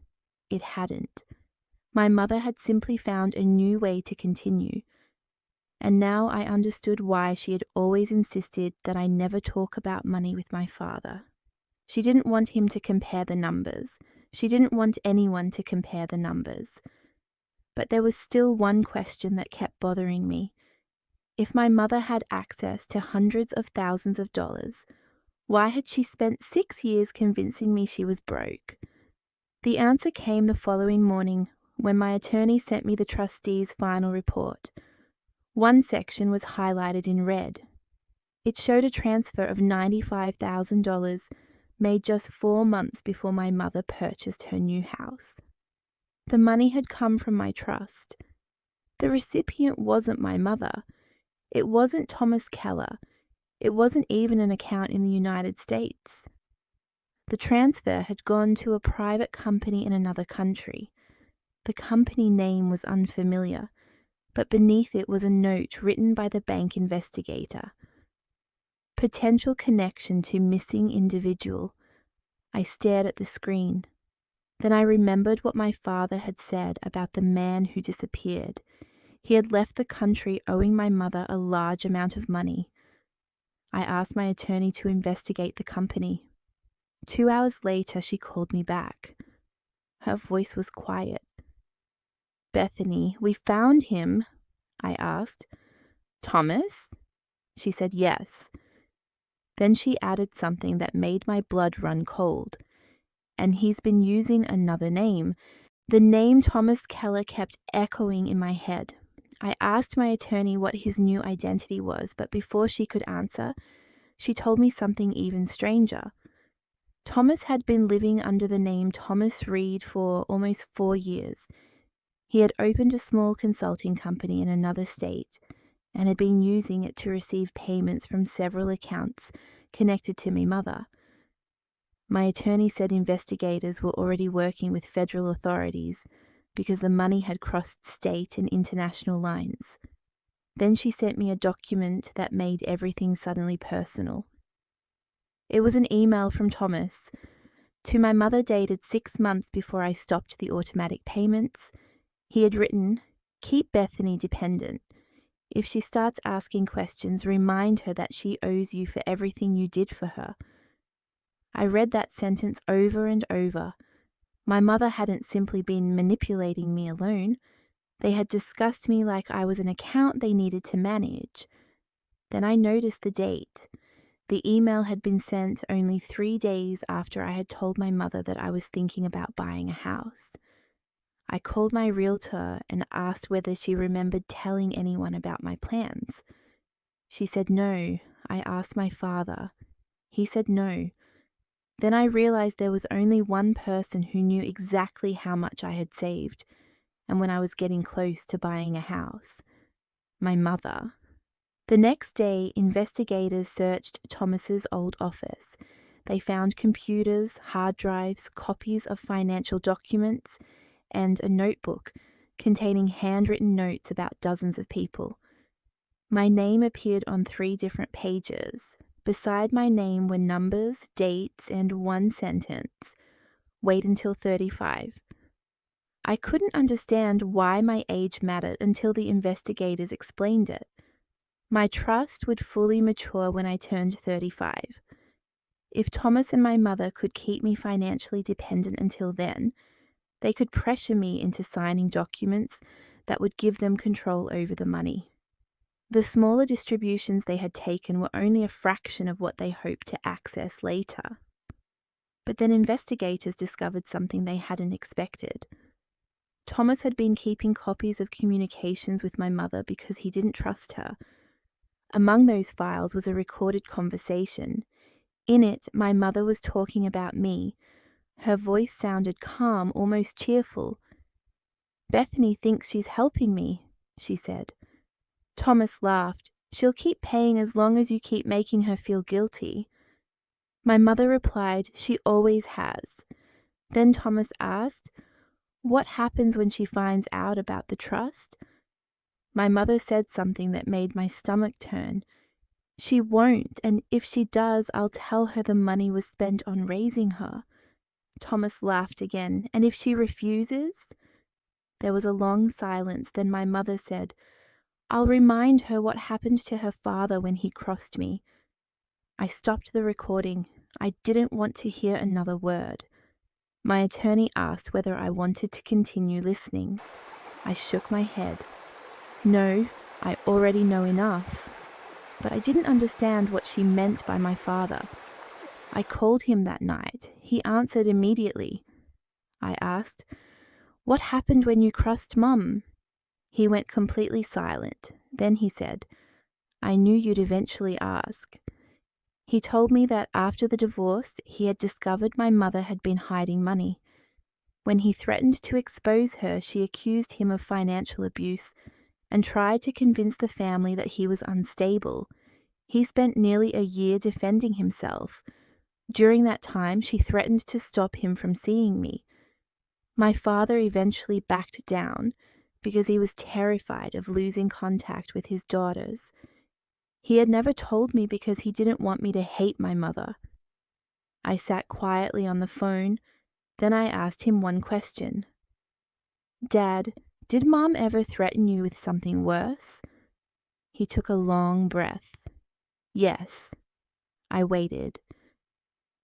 It hadn't. My mother had simply found a new way to continue. And now I understood why she had always insisted that I never talk about money with my father. She didn't want him to compare the numbers. She didn't want anyone to compare the numbers. But there was still one question that kept bothering me. If my mother had access to hundreds of thousands of dollars, why had she spent 6 years convincing me she was broke? The answer came the following morning when my attorney sent me the trustee's final report. One section was highlighted in red. It showed a transfer of $95,000 made just 4 months before my mother purchased her new house. The money had come from my trust. The recipient wasn't my mother. It wasn't Thomas Keller. It wasn't even an account in the United States. The transfer had gone to a private company in another country. The company name was unfamiliar, but beneath it was a note written by the bank investigator. Potential connection to missing individual. I stared at the screen. Then I remembered what my father had said about the man who disappeared. He had left the country owing my mother a large amount of money. I asked my attorney to investigate the company. 2 hours later, she called me back. Her voice was quiet. "Bethany, we found him," I asked. "Thomas?" She said yes. Then she added something that made my blood run cold. "And he's been using another name." The name Thomas Keller kept echoing in my head. I asked my attorney what his new identity was, but before she could answer, she told me something even stranger. Thomas had been living under the name Thomas Reed for almost 4 years. He had opened a small consulting company in another state and had been using it to receive payments from several accounts connected to my mother. My attorney said investigators were already working with federal authorities because the money had crossed state and international lines. Then she sent me a document that made everything suddenly personal. It was an email from Thomas to my mother dated 6 months before I stopped the automatic payments. He had written, "Keep Bethany dependent. If she starts asking questions, remind her that she owes you for everything you did for her." I read that sentence over and over. My mother hadn't simply been manipulating me alone. They had discussed me like I was an account they needed to manage. Then I noticed the date. The email had been sent only 3 days after I had told my mother that I was thinking about buying a house. I called my realtor and asked whether she remembered telling anyone about my plans. She said no. I asked my father. He said no. Then I realized there was only one person who knew exactly how much I had saved, and when I was getting close to buying a house. My mother. The next day, investigators searched Thomas's old office. They found computers, hard drives, copies of financial documents, and a notebook containing handwritten notes about dozens of people. My name appeared on 3 different pages. Beside my name were numbers, dates, and one sentence: "Wait until 35. I couldn't understand why my age mattered until the investigators explained it. My trust would fully mature when I turned 35. If Thomas and my mother could keep me financially dependent until then, they could pressure me into signing documents that would give them control over the money. The smaller distributions they had taken were only a fraction of what they hoped to access later. But then investigators discovered something they hadn't expected. Thomas had been keeping copies of communications with my mother because he didn't trust her. Among those files was a recorded conversation. In it, my mother was talking about me. Her voice sounded calm, almost cheerful. "Bethany thinks she's helping me," she said. Thomas laughed. "She'll keep paying as long as you keep making her feel guilty." My mother replied, "She always has." Then Thomas asked, "What happens when she finds out about the trust?" My mother said something that made my stomach turn. "She won't, and if she does, I'll tell her the money was spent on raising her." Thomas laughed again. "And if she refuses?" There was a long silence. Then my mother said, "I'll remind her what happened to her father when he crossed me." I stopped the recording. I didn't want to hear another word. My attorney asked whether I wanted to continue listening. I shook my head. No, I already know enough. But I didn't understand what she meant by my father. I called him that night. He answered immediately. I asked, "What happened when you crossed Mum?" He went completely silent. Then he said, "I knew you'd eventually ask." He told me that after the divorce, he had discovered my mother had been hiding money. When he threatened to expose her, she accused him of financial abuse and tried to convince the family that he was unstable. He spent nearly a year defending himself. During that time, she threatened to stop him from seeing me. My father eventually backed down because he was terrified of losing contact with his daughters. He had never told me because he didn't want me to hate my mother. I sat quietly on the phone. Then I asked him one question. Dad, did Mom ever threaten you with something worse? He took a long breath. Yes. I waited.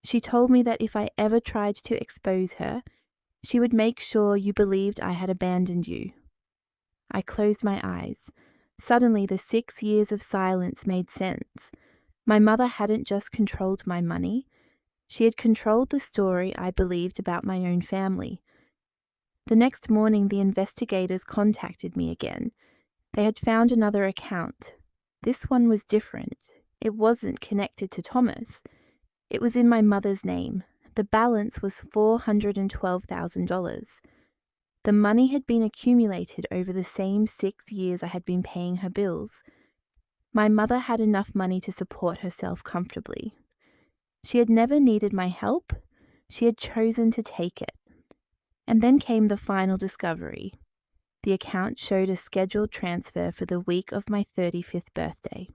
She told me that if I ever tried to expose her, she would make sure you believed I had abandoned you. I closed my eyes. Suddenly, the 6 years of silence made sense. My mother hadn't just controlled my money. She had controlled the story I believed about my own family. The next morning, the investigators contacted me again. They had found another account. This one was different. It wasn't connected to Thomas. It was in my mother's name. The balance was $412,000. The money had been accumulated over the same 6 years I had been paying her bills. My mother had enough money to support herself comfortably. She had never needed my help. She had chosen to take it. And then came the final discovery. The account showed a scheduled transfer for the week of my 35th birthday.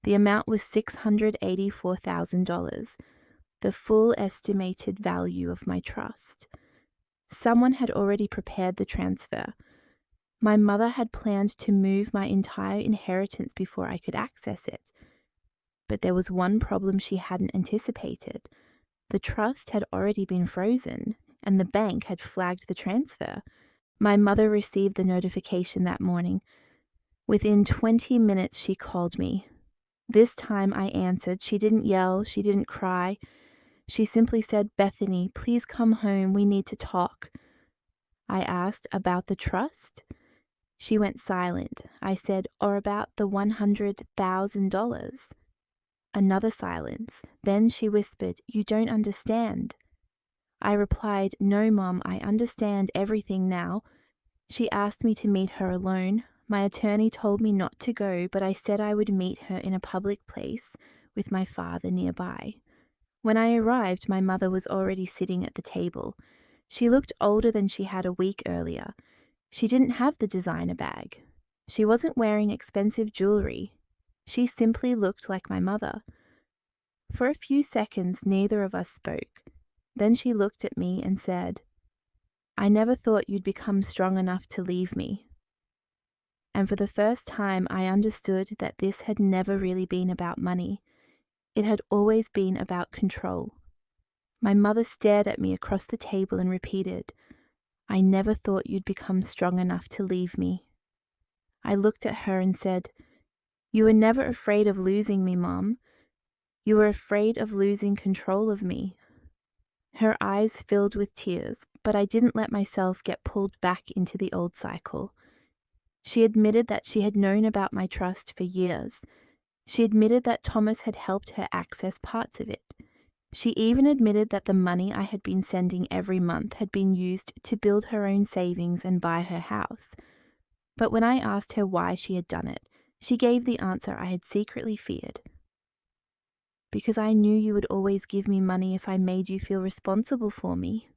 The amount was $684,000, the full estimated value of my trust. Someone had already prepared the transfer. My mother had planned to move my entire inheritance before I could access it. But there was one problem she hadn't anticipated. The trust had already been frozen, and the bank had flagged the transfer. My mother received the notification that morning. Within 20 minutes, she called me. This time I answered. She didn't yell. She didn't cry. She simply said, "Bethany, please come home. We need to talk." I asked, "About the trust?" She went silent. I said, "Or about the $100,000? Another silence. Then she whispered, "You don't understand." I replied, "No, Mom, I understand everything now." She asked me to meet her alone. My attorney told me not to go, but I said I would meet her in a public place with my father nearby. When I arrived, my mother was already sitting at the table. She looked older than she had a week earlier. She didn't have the designer bag. She wasn't wearing expensive jewelry. She simply looked like my mother. For a few seconds, neither of us spoke. Then she looked at me and said, "I never thought you'd become strong enough to leave me." And for the first time, I understood that this had never really been about money. It had always been about control. My mother stared at me across the table and repeated, "I never thought you'd become strong enough to leave me." I looked at her and said, "You were never afraid of losing me, Mom. You were afraid of losing control of me." Her eyes filled with tears, but I didn't let myself get pulled back into the old cycle. She admitted that she had known about my trust for years. She admitted that Thomas had helped her access parts of it. She even admitted that the money I had been sending every month had been used to build her own savings and buy her house. But when I asked her why she had done it, she gave the answer I had secretly feared. "Because I knew you would always give me money if I made you feel responsible for me."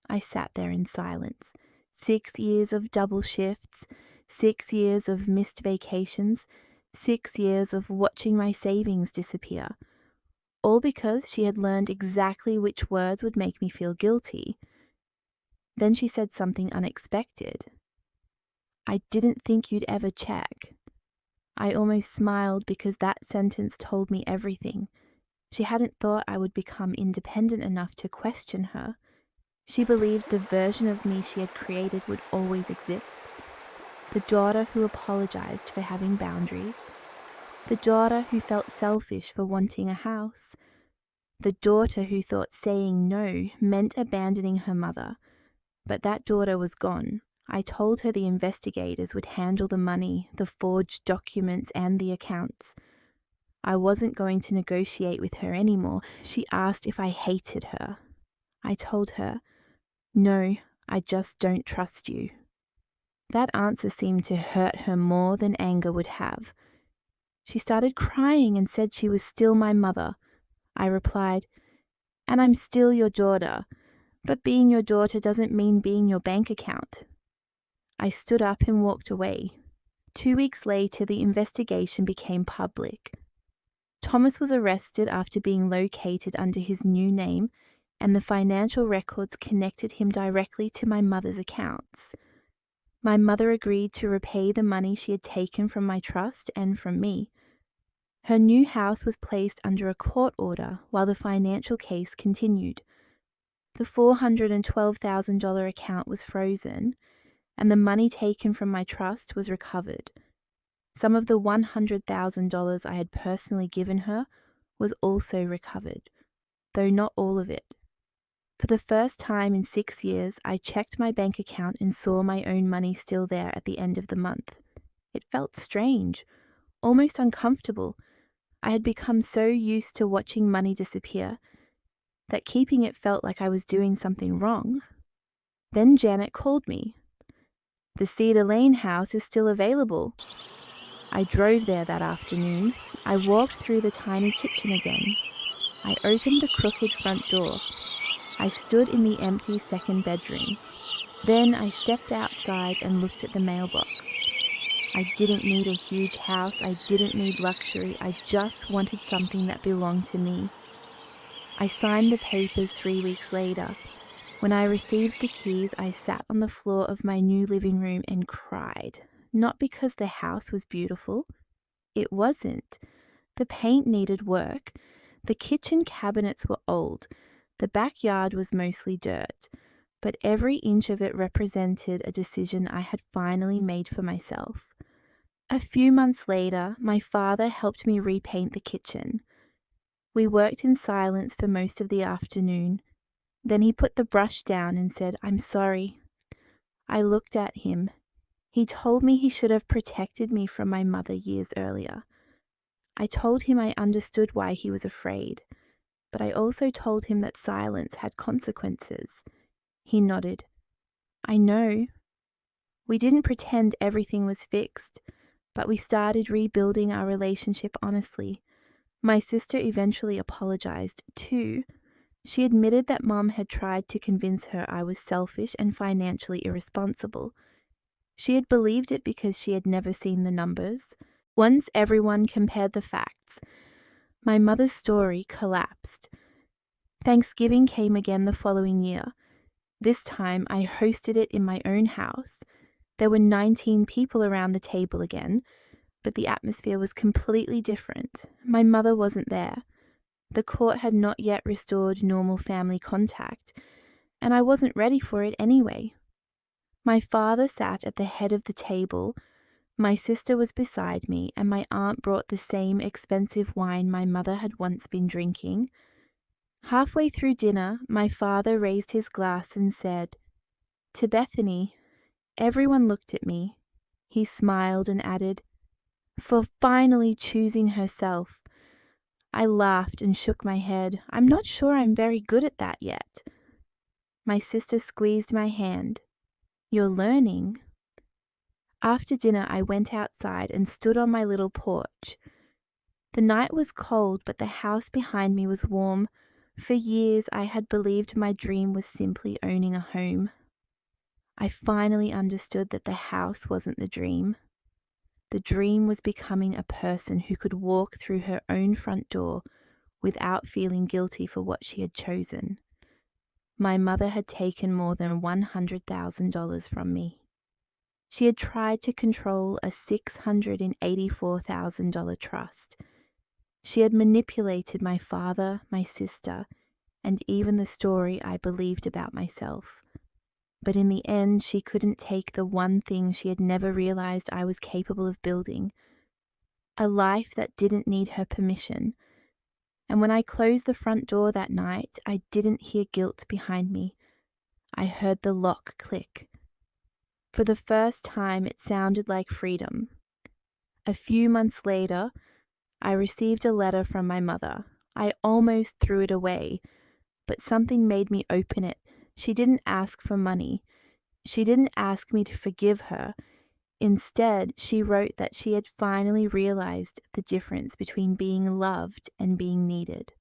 I sat there in silence. 6 years of double shifts, 6 years of missed vacations, 6 years of watching my savings disappear. All because she had learned exactly which words would make me feel guilty. Then she said something unexpected. "I didn't think you'd ever check." I almost smiled because that sentence told me everything. She hadn't thought I would become independent enough to question her. She believed the version of me she had created would always exist. The daughter who apologized for having boundaries. The daughter who felt selfish for wanting a house. The daughter who thought saying no meant abandoning her mother. But that daughter was gone. I told her the investigators would handle the money, the forged documents, and the accounts. I wasn't going to negotiate with her anymore. She asked if I hated her. I told her, "No, I just don't trust you." That answer seemed to hurt her more than anger would have. She started crying and said she was still my mother. I replied, "And I'm still your daughter, but being your daughter doesn't mean being your bank account." I stood up and walked away. 2 weeks later, the investigation became public. Thomas was arrested after being located under his new name, and the financial records connected him directly to my mother's accounts. My mother agreed to repay the money she had taken from my trust and from me. Her new house was placed under a court order while the financial case continued. The $412,000 account was frozen, and the money taken from my trust was recovered. Some of the $100,000 I had personally given her was also recovered, though not all of it. For the first time in 6 years, I checked my bank account and saw my own money still there at the end of the month. It felt strange, almost uncomfortable. I had become so used to watching money disappear that keeping it felt like I was doing something wrong. Then Janet called me. "The Cedar Lane house is still available." I drove there that afternoon. I walked through the tiny kitchen again. I opened the crooked front door. I stood in the empty second bedroom. Then I stepped outside and looked at the mailbox. I didn't need a huge house. I didn't need luxury. I just wanted something that belonged to me. I signed the papers 3 weeks later. When I received the keys, I sat on the floor of my new living room and cried. Not because the house was beautiful. It wasn't. The paint needed work. The kitchen cabinets were old. The backyard was mostly dirt. But every inch of it represented a decision I had finally made for myself. A few months later, my father helped me repaint the kitchen. We worked in silence for most of the afternoon. Then he put the brush down and said, "I'm sorry." I looked at him. He told me he should have protected me from my mother years earlier. I told him I understood why he was afraid, but I also told him that silence had consequences. He nodded. "I know." We didn't pretend everything was fixed, but we started rebuilding our relationship honestly. My sister eventually apologized, too. She admitted that Mom had tried to convince her I was selfish and financially irresponsible. She had believed it because she had never seen the numbers. Once everyone compared the facts, my mother's story collapsed. Thanksgiving came again the following year. This time I hosted it in my own house. There were 19 people around the table again, but the atmosphere was completely different. My mother wasn't there. The court had not yet restored normal family contact, and I wasn't ready for it anyway. My father sat at the head of the table, my sister was beside me, and my aunt brought the same expensive wine my mother had once been drinking. Halfway through dinner, my father raised his glass and said, "To Bethany." Everyone looked at me. He smiled and added, "For finally choosing herself." I laughed and shook my head. "I'm not sure I'm very good at that yet." My sister squeezed my hand. "You're learning." After dinner, I went outside and stood on my little porch. The night was cold, but the house behind me was warm. For years, I had believed my dream was simply owning a home. I finally understood that the house wasn't the dream. The dream was becoming a person who could walk through her own front door without feeling guilty for what she had chosen. My mother had taken more than $100,000 from me. She had tried to control a $684,000 trust. She had manipulated my father, my sister, and even the story I believed about myself. But in the end, she couldn't take the one thing she had never realized I was capable of building, a life that didn't need her permission. And when I closed the front door that night, I didn't hear guilt behind me. I heard the lock click. For the first time, it sounded like freedom. A few months later, I received a letter from my mother. I almost threw it away, but something made me open it. She didn't ask for money. She didn't ask me to forgive her. Instead, she wrote that she had finally realized the difference between being loved and being needed.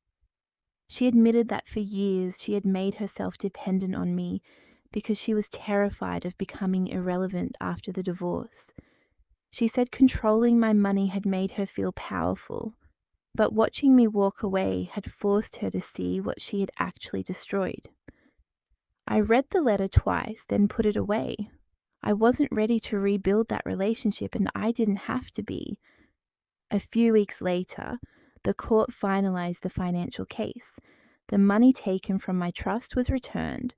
She admitted that for years she had made herself dependent on me because she was terrified of becoming irrelevant after the divorce. She said controlling my money had made her feel powerful, but watching me walk away had forced her to see what she had actually destroyed. I read the letter twice, then put it away. I wasn't ready to rebuild that relationship, and I didn't have to be. A few weeks later, the court finalized the financial case. The money taken from my trust was returned.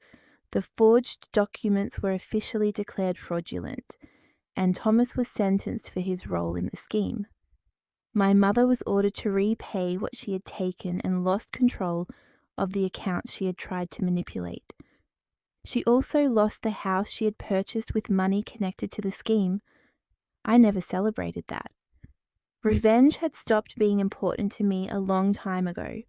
The forged documents were officially declared fraudulent, and Thomas was sentenced for his role in the scheme. My mother was ordered to repay what she had taken and lost control of the accounts she had tried to manipulate. She also lost the house she had purchased with money connected to the scheme. I never celebrated that. Revenge had stopped being important to me a long time ago.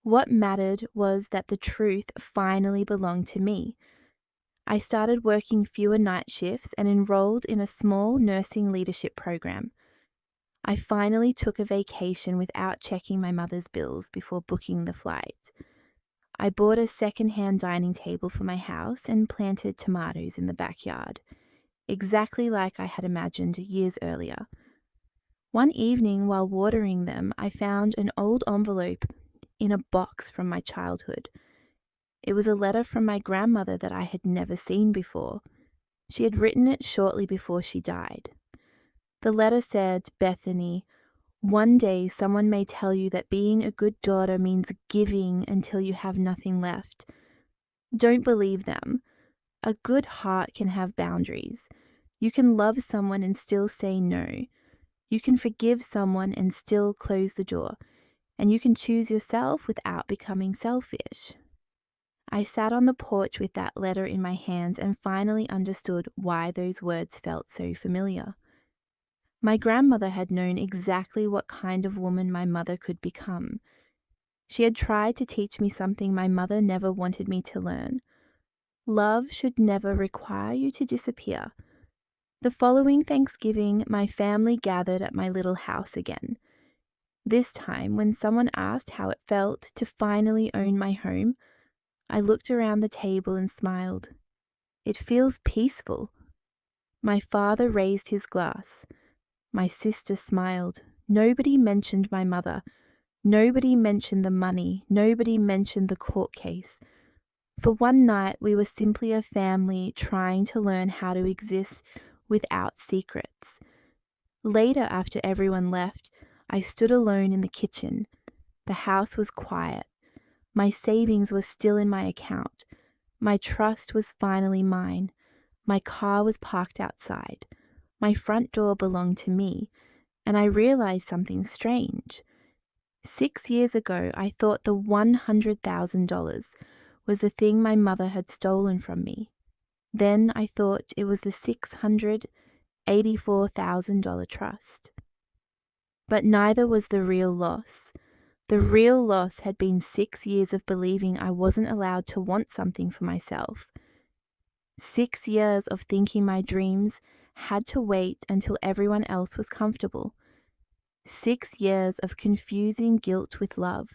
What mattered was that the truth finally belonged to me. I started working fewer night shifts and enrolled in a small nursing leadership program. I finally took a vacation without checking my mother's bills before booking the flight. I bought a second-hand dining table for my house and planted tomatoes in the backyard, exactly like I had imagined years earlier. One evening, while watering them, I found an old envelope in a box from my childhood. It was a letter from my grandmother that I had never seen before. She had written it shortly before she died. The letter said, "Bethany, one day someone may tell you that being a good daughter means giving until you have nothing left. Don't believe them. A good heart can have boundaries. You can love someone and still say no. You can forgive someone and still close the door. And you can choose yourself without becoming selfish." I sat on the porch with that letter in my hands and finally understood why those words felt so familiar. My grandmother had known exactly what kind of woman my mother could become. She had tried to teach me something my mother never wanted me to learn. Love should never require you to disappear. The following Thanksgiving, my family gathered at my little house again. This time, when someone asked how it felt to finally own my home, I looked around the table and smiled. It feels peaceful. My father raised his glass. My sister smiled. Nobody mentioned my mother. Nobody mentioned the money. Nobody mentioned the court case. For one night, we were simply a family trying to learn how to exist without secrets. Later, after everyone left, I stood alone in the kitchen. The house was quiet. My savings were still in my account. My trust was finally mine. My car was parked outside. My front door belonged to me, and I realized something strange. 6 years ago, I thought the $100,000 was the thing my mother had stolen from me. Then I thought it was the $684,000 trust. But neither was the real loss. The real loss had been 6 years of believing I wasn't allowed to want something for myself. 6 years of thinking my dreams had to wait until everyone else was comfortable. 6 years of confusing guilt with love.